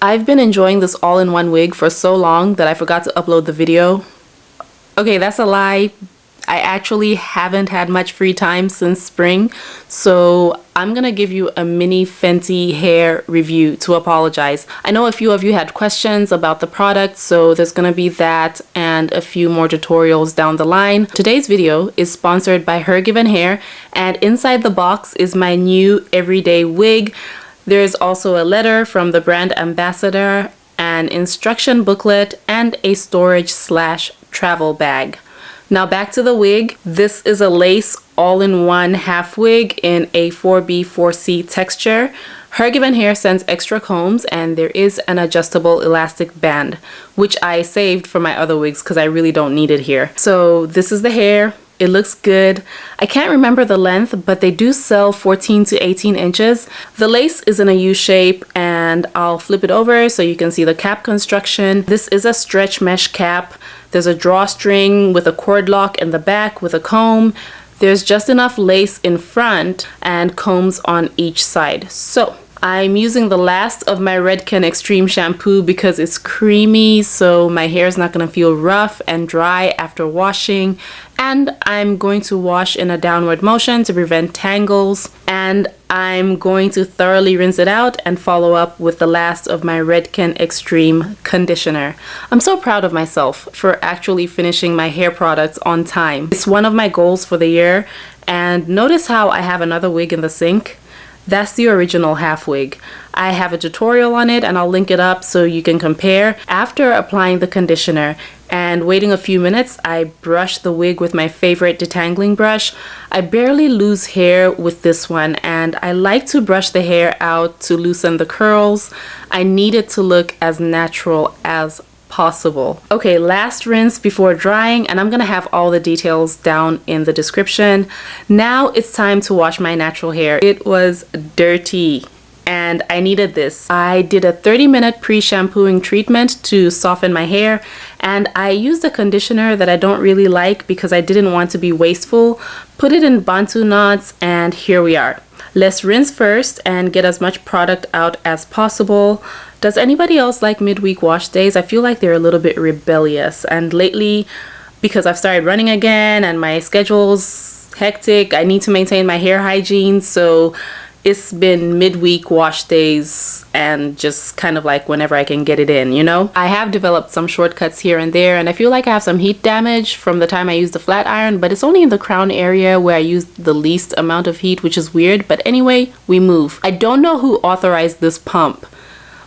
I've been enjoying this all-in-one wig for so long that I forgot to upload the video. Okay, that's a lie. I actually haven't had much free time since spring, so I'm gonna give you a mini Fenty hair review to apologize. I know a few of you had questions about the product, so there's gonna be that and a few more tutorials down the line. Today's video is sponsored by HerGivenHair, and inside the box is my new everyday wig. There's also a letter from the brand ambassador, an instruction booklet, and a storage/travel bag. Now back to the wig. This is a lace all-in-one half wig in a 4B4C texture. HerGivenHair sends extra combs, and there is an adjustable elastic band, which I saved for my other wigs because I really don't need it here. So this is the hair. It looks good. I can't remember the length, but they do sell 14 to 18 inches. The lace is in a U shape, and I'll flip it over so you can see the cap construction. This is a stretch mesh cap. There's a drawstring with a cord lock in the back with a comb. There's just enough lace in front and combs on each side. So I'm using the last of my Redken Extreme shampoo because it's creamy, so my hair is not going to feel rough and dry after washing. And I'm going to wash in a downward motion to prevent tangles. And I'm going to thoroughly rinse it out and follow up with the last of my Redken Extreme conditioner. I'm so proud of myself for actually finishing my hair products on time. It's one of my goals for the year. And notice how I have another wig in the sink. That's the original half wig. I have a tutorial on it and I'll link it up so you can compare. After applying the conditioner and waiting a few minutes, I brush the wig with my favorite detangling brush. I barely lose hair with this one, and I like to brush the hair out to loosen the curls. I need it to look as natural as possible. Okay, last rinse before drying, and I'm gonna have all the details down in the description. Now it's time to wash my natural hair. It was dirty and I needed this. I did a 30-minute pre-shampooing treatment to soften my hair, and I used a conditioner that I don't really like because I didn't want to be wasteful. Put it in Bantu knots, and here we are. Let's rinse first and get as much product out as possible. Does anybody else like midweek wash days? I feel like they're a little bit rebellious, and lately, because I've started running again and my schedule's hectic, I need to maintain my hair hygiene, so it's been midweek wash days and just kind of like whenever I can get it in, you know? I have developed some shortcuts here and there, and I feel like I have some heat damage from the time I used the flat iron, but it's only in the crown area where I used the least amount of heat, which is weird. But anyway, we move. I don't know who authorized this pump,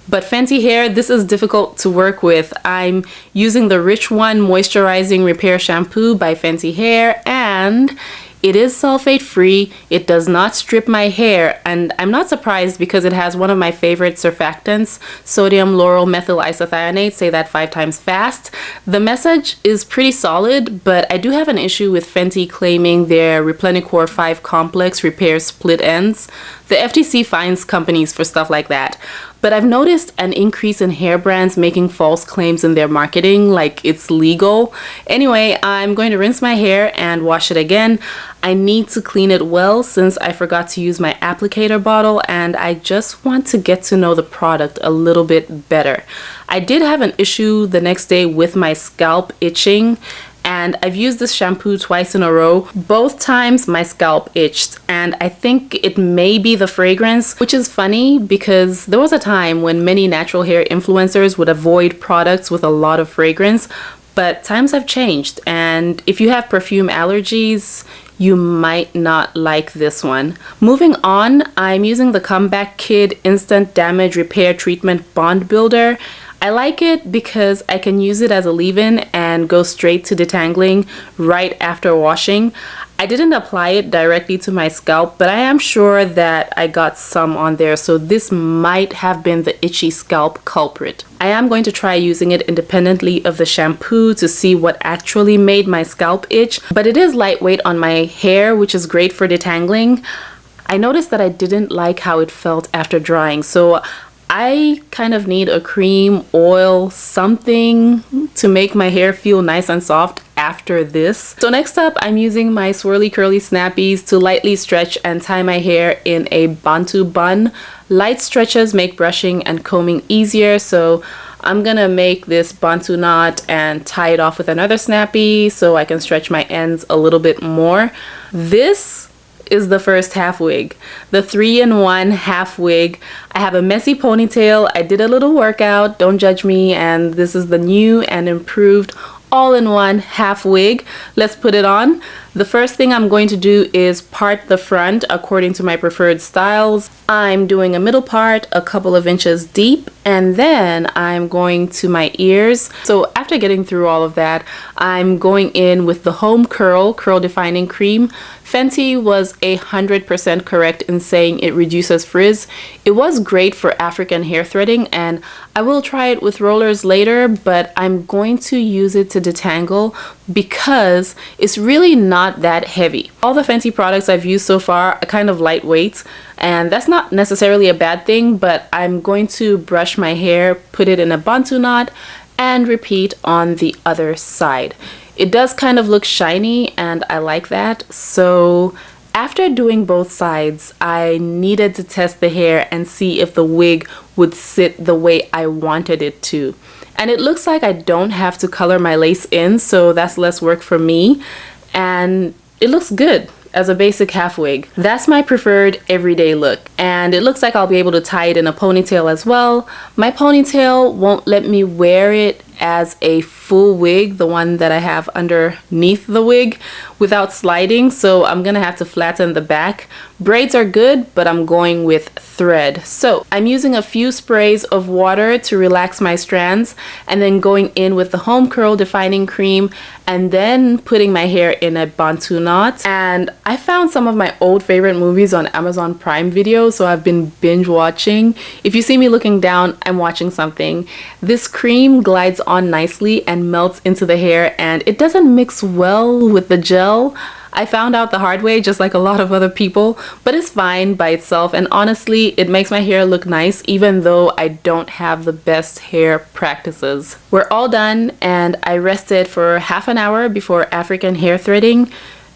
but Fenty Hair, this is difficult to work with. I'm using the Rich One Moisturizing Repair Shampoo by Fenty Hair, and it is sulfate free. It does not strip my hair, and I'm not surprised because it has one of my favorite surfactants, sodium lauryl methyl isethionate. Say that 5 times fast. The message is pretty solid, but I do have an issue with Fenty claiming their Replenicor 5 complex repairs split ends. The FTC fines companies for stuff like that. But I've noticed an increase in hair brands making false claims in their marketing, like it's legal. Anyway, I'm going to rinse my hair and wash it again. I need to clean it well since I forgot to use my applicator bottle, and I just want to get to know the product a little bit better. I did have an issue the next day with my scalp itching, and I've used this shampoo twice in a row. Both times my scalp itched, and I think it may be the fragrance, which is funny because there was a time when many natural hair influencers would avoid products with a lot of fragrance, but times have changed, and if you have perfume allergies, you might not like this one. Moving on, I'm using the Comeback Kid Instant Damage Repair Treatment Bond Builder. I like it because I can use it as a leave-in and go straight to detangling right after washing. I didn't apply it directly to my scalp, but I am sure that I got some on there, so this might have been the itchy scalp culprit. I am going to try using it independently of the shampoo to see what actually made my scalp itch, but it is lightweight on my hair, which is great for detangling. I noticed that I didn't like how it felt after drying, so I kind of need a cream, oil, something to make my hair feel nice and soft after this. So next up, I'm using my swirly curly snappies to lightly stretch and tie my hair in a Bantu bun. Light stretches make brushing and combing easier, so I'm gonna make this Bantu knot and tie it off with another snappy so I can stretch my ends a little bit more. This is the first half wig, the 3-in-1 half wig. I have a messy ponytail. I did a little workout, don't judge me, and this is the new and improved all-in-one half wig. Let's put it on. The first thing I'm going to do is part the front according to my preferred styles. I'm doing a middle part a couple of inches deep, and then I'm going to my ears. So after getting through all of that, I'm going in with the Home Curl Defining Cream. Fenty was 100% correct in saying it reduces frizz. It was great for African hair threading, and I will try it with rollers later, but I'm going to use it to detangle because it's really not that heavy. All the Fenty products I've used so far are kind of lightweight, and that's not necessarily a bad thing, but I'm going to brush my hair, put it in a Bantu knot, and repeat on the other side. It does kind of look shiny, and I like that. So after doing both sides, I needed to test the hair and see if the wig would sit the way I wanted it to. And it looks like I don't have to color my lace in, so that's less work for me. And it looks good as a basic half wig. That's my preferred everyday look, and it looks like I'll be able to tie it in a ponytail as well. My ponytail won't let me wear it as a full wig, the one that I have underneath the wig, without sliding, so I'm gonna have to flatten the back. Braids are good, but I'm going with thread. So I'm using a few sprays of water to relax my strands, and then going in with the Home Curl Defining Cream, and then putting my hair in a Bantu knot. And I found some of my old favorite movies on Amazon Prime Video, so I've been binge watching. If you see me looking down, I'm watching something. This cream glides on nicely and melts into the hair, and it doesn't mix well with the gel. I found out the hard way, just like a lot of other people, but it's fine by itself, and honestly, it makes my hair look nice even though I don't have the best hair practices. We're all done, and I rested for half an hour before African hair threading.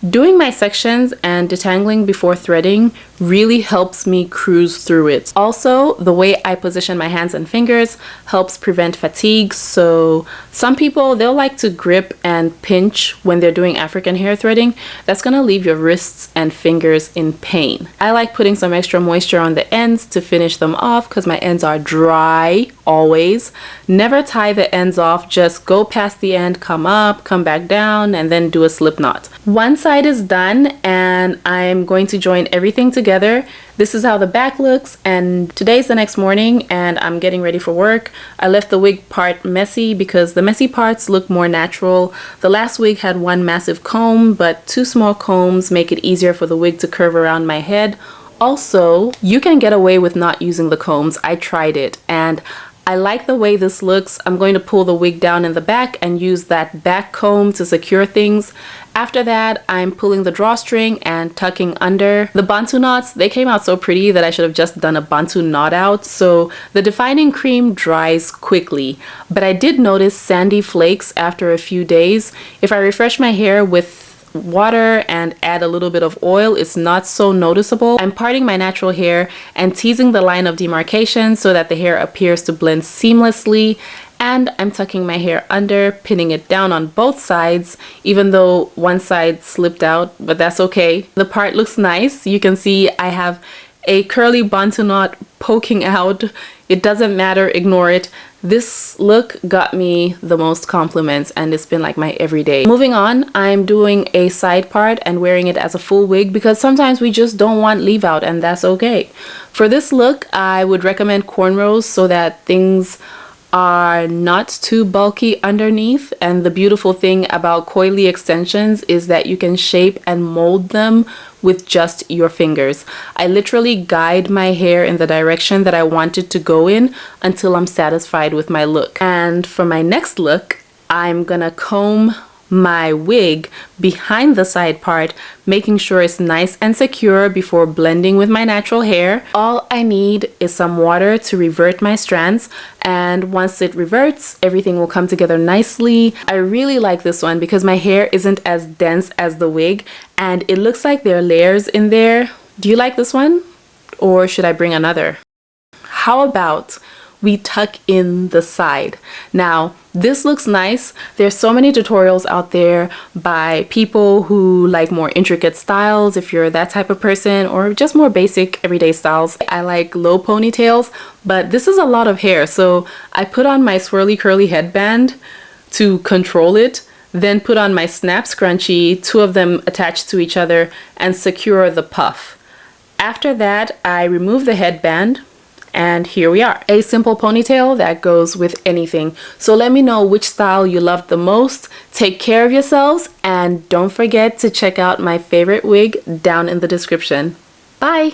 Doing my sections and detangling before threading really helps me cruise through it. Also, the way I position my hands and fingers helps prevent fatigue. So some people, they'll like to grip and pinch when they're doing African hair threading. That's gonna leave your wrists and fingers in pain. I like putting some extra moisture on the ends to finish them off because my ends are dry always. Never tie the ends off, just go past the end, come up, come back down, and then do a slip knot. One side is done, and I'm going to join everything together. This is how the back looks, and today's the next morning and I'm getting ready for work. I left the wig part messy because the messy parts look more natural. The last wig had one massive comb, but two small combs make it easier for the wig to curve around my head. Also, you can get away with not using the combs. I tried it and I like the way this looks. I'm going to pull the wig down in the back and use that back comb to secure things. After that, I'm pulling the drawstring and tucking under. The Bantu knots, they came out so pretty that I should have just done a Bantu knot out. So the defining cream dries quickly, but I did notice sandy flakes after a few days. If I refresh my hair with water and add a little bit of oil, it's not so noticeable. I'm parting my natural hair and teasing the line of demarcation so that the hair appears to blend seamlessly, and I'm tucking my hair under, pinning it down on both sides, even though one side slipped out, but that's okay. The part looks nice. You can see I have a curly Bantu knot poking out. It doesn't matter, ignore it. This look got me the most compliments and it's been like my everyday. Moving on, I'm doing a side part and wearing it as a full wig because sometimes we just don't want leave out, and that's okay. For this look, I would recommend cornrows so that things are not too bulky underneath, and the beautiful thing about coily extensions is that you can shape and mold them with just your fingers. I literally guide my hair in the direction that I want it to go in until I'm satisfied with my look. And for my next look, I'm gonna comb my wig behind the side part, making sure it's nice and secure before blending with my natural hair. All I need is some water to revert my strands, and once it reverts, everything will come together nicely. I really like this one because my hair isn't as dense as the wig, and it looks like there are layers in there. Do you like this one? Or should I bring another? How about we tuck in the side? Now, this looks nice. There's so many tutorials out there by people who like more intricate styles, if you're that type of person, or just more basic everyday styles. I like low ponytails, but this is a lot of hair, so I put on my swirly curly headband to control it, then put on my snap scrunchie, two of them attached to each other, and secure the puff. After that, I remove the headband, and here we are. A simple ponytail that goes with anything. So let me know which style you loved the most. Take care of yourselves, and don't forget to check out my favorite wig down in the description. Bye!